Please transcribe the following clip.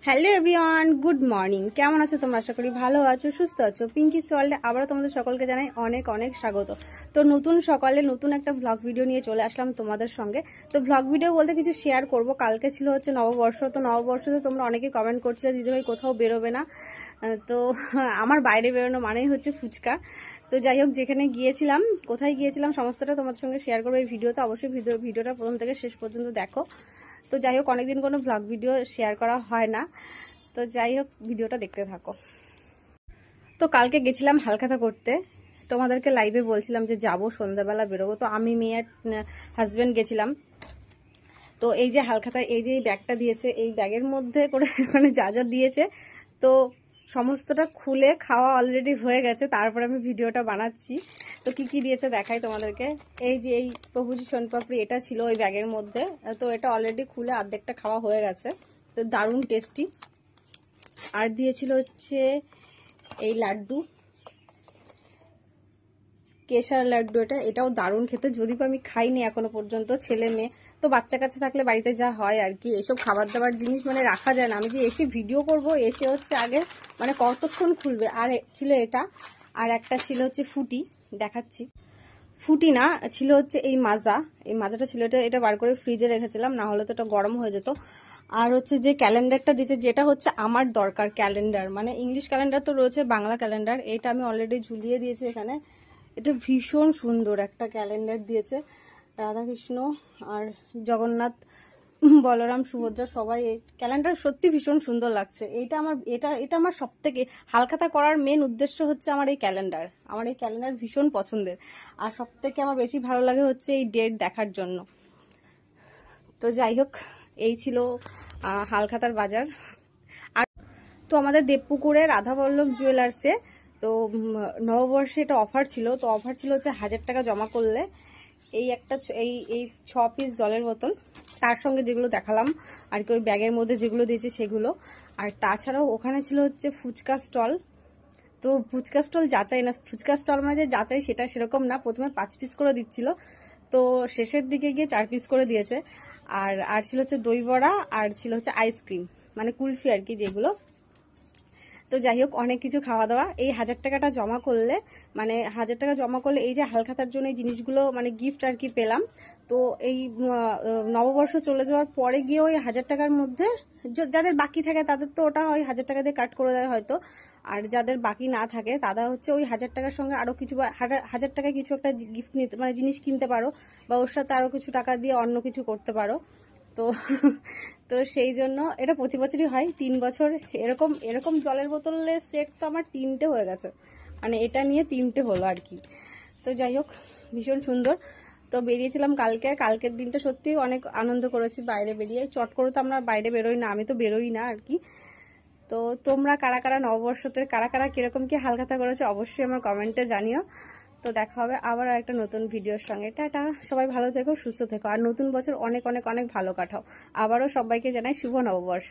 Hello everyone, good morning. কেমন আছো তোমরা? আশা করি ভালো আছো, সুস্থ আছো। পিঙ্কিস ওয়ার্ল্ডে আবারও তোমাদের সকলকে জানাই অনেক অনেক স্বাগত। তো নতুন সকালে নতুন একটা ভ্লগ ভিডিও নিয়ে চলে আসলাম তোমাদের সঙ্গে। তো ভ্লগ ভিডিও বলতে কিছু শেয়ার করব। কালকে ছিল হচ্ছে নববর্ষ। তো নববর্ষতে তোমরা অনেকেই কমেন্ট করছিলে দিদিভাই কোথাও বেরোবে না। তো আমার বাইরে বেরোনো মানেই হচ্ছে ফুচকা। তো যাই হোক, যেখানে গিয়েছিলাম, কোথায় গিয়েছিলাম সমস্তটা তোমাদের সঙ্গে শেয়ার করবো এই ভিডিওতে। অবশ্যই ভিডিওটা প্রথম থেকে শেষ পর্যন্ত দেখো। তো যাই হোক, অনেকদিন কোনো ভ্লগ ভিডিও শেয়ার করা হয় না। তো যাই হোক, ভিডিওটা দেখতে থাকো। তো কালকে গেছিলাম হালখাতা করতে। তোমাদেরকে লাইভে বলছিলাম যে যাবো, সন্ধ্যাবেলা বেরোবো। তো আমি, মেয়ে আর হাজব্যান্ড গেছিলাম। তো এই যে হালখাতা, এই যে ব্যাগটা দিয়েছে, এই ব্যাগের মধ্যে করে মানে যা যা দিয়েছে, তো সমস্তটা খুলে খাওয়া অলরেডি হয়ে গেছে। তারপর আমি ভিডিওটা বানাচ্ছি। তো কি কি দিয়েছে দেখাই তোমাদেরকে। এই যে এই প্রভুজি সোনপাপড়ি, এটা ছিল ওই ব্যাগের মধ্যে। তো এটা অলরেডি খুলে অর্ধেকটা খাওয়া হয়ে গেছে। তো দারুণ টেস্টি। আর দিয়েছিল হচ্ছে এই লাড্ডু, কেশর লাড্ডু। এটাও দারুণ খেতে, যদি আমি খাইনি এখনো পর্যন্ত। ছেলে মেয়ে তো বাচ্চা কাচ্চা থাকলে বাড়িতে যা হয় আর কি, এইসব খাবার দাবার জিনিস মানে রাখা যায় না। আমি যে এসে ভিডিও করব, এসে হচ্ছে আগে মানে কতক্ষণ খুলবে। আর ছিল এটা, আর একটা ছিল হচ্ছে ফুটি, দেখাচ্ছি। ফুটি না, ছিল হচ্ছে এই মাজা। এই মাজাটা ছিল, এটা বার করে ফ্রিজে রেখেছিলাম, না হলে তো এটা গরম হয়ে যেত। আর হচ্ছে যে ক্যালেন্ডারটা দিয়েছে, যেটা হচ্ছে আমার দরকার ক্যালেন্ডার, মানে ইংলিশ ক্যালেন্ডার তো রয়েছে, বাংলা ক্যালেন্ডার। এটা আমি অলরেডি ঝুলিয়ে দিয়েছি এখানে। এটা ভীষণ সুন্দর একটা ক্যালেন্ডার দিয়েছে। রাধাকৃষ্ণ আর জগন্নাথ, বলরাম, সুভদ্রা সবাই, এই ক্যালেন্ডার সত্যি ভীষণ সুন্দর লাগছে। এটা আমার সব থেকে হালখাতা করার মেন উদ্দেশ্য হচ্ছে আমার এই ক্যালেন্ডার। আমার এই ক্যালেন্ডার ভীষণ পছন্দের। আর সব থেকে আমার বেশি ভালো লাগে হচ্ছে এই ডেট দেখার জন্য। তো যাই হোক, এই ছিল হালখাতার বাজার। আর তো আমাদের দেবপুকুরে রাধাবল্লভ জুয়েলার্সে তো নববর্ষে এটা অফার ছিল। তো অফার ছিল হচ্ছে 1000 টাকা জমা করলে এই একটা এই 6 পিস জলের বোতল, তার সঙ্গে যেগুলো দেখালাম আর কি, ওই ব্যাগের মধ্যে যেগুলো দিয়েছে সেগুলো। আর তাছাড়াও ওখানে ছিল হচ্ছে ফুচকা স্টল। তো ফুচকা স্টল যাচাই না, ফুচকা স্টল মানে যে যাচাই সেটা সেরকম না। প্রথমে 5 পিস করে দিচ্ছিল, তো শেষের দিকে গিয়ে 4 পিস করে দিয়েছে। আর ছিল হচ্ছে দই বড়া, আর ছিল হচ্ছে আইসক্রিম, মানে কুলফি আর কি যেগুলো। তো যাই হোক, অনেক কিছু খাওয়া দাওয়া। এই 1000 টাকাটা জমা করলে, মানে 1000 টাকা জমা করলে এই যে হালখাতার জন্য এই জিনিসগুলো মানে গিফট আর কি পেলাম। তো এই নববর্ষ চলে যাওয়ার পরে গিয়ে ওই 1000 টাকার মধ্যে যাদের বাকি থাকে তাদের তো ওটা ওই 1000 টাকা দিয়ে কাট করে দেয় হয়তো। আর যাদের বাকি না থাকে তারা হচ্ছে ওই 1000 টাকার সঙ্গে আরো কিছু, 1000 টাকায় কিছু একটা গিফট নিতে, মানে জিনিস কিনতে পারো, বা ওর সাথে আরো কিছু টাকা দিয়ে অন্য কিছু করতে পারো। তো তো সেই জন্য এটা প্রতি বছরই হয়। 3 বছর এরকম এরকম জলের বোতলের সেট তো আমার 3টে হয়ে গেছে, মানে এটা নিয়ে 3টে হলো আর কি। তো যাই হোক, ভীষণ সুন্দর। তো বেরিয়েছিলাম কালকের দিনটা সত্যি অনেক আনন্দ করেছি বাইরে বেরিয়ে। চট করে তো আমরা বাইরে বেরোই না, আমি তো বেরোই না আর কি। তো তোমরা কারা কারা নববর্ষতে কারা কারা কিরকম কি হালখাতা করেছো অবশ্যই আমার কমেন্টে জানিও। তো দেখা হবে আবার একটা নতুন ভিডিওর সঙ্গে। টাটা, সবাই ভালো থেকো, সুস্থ থেকো, আর নতুন বছর অনেক অনেক অনেক ভালো কাটাও। আবারও সবাইকে জানাই শুভ নববর্ষ।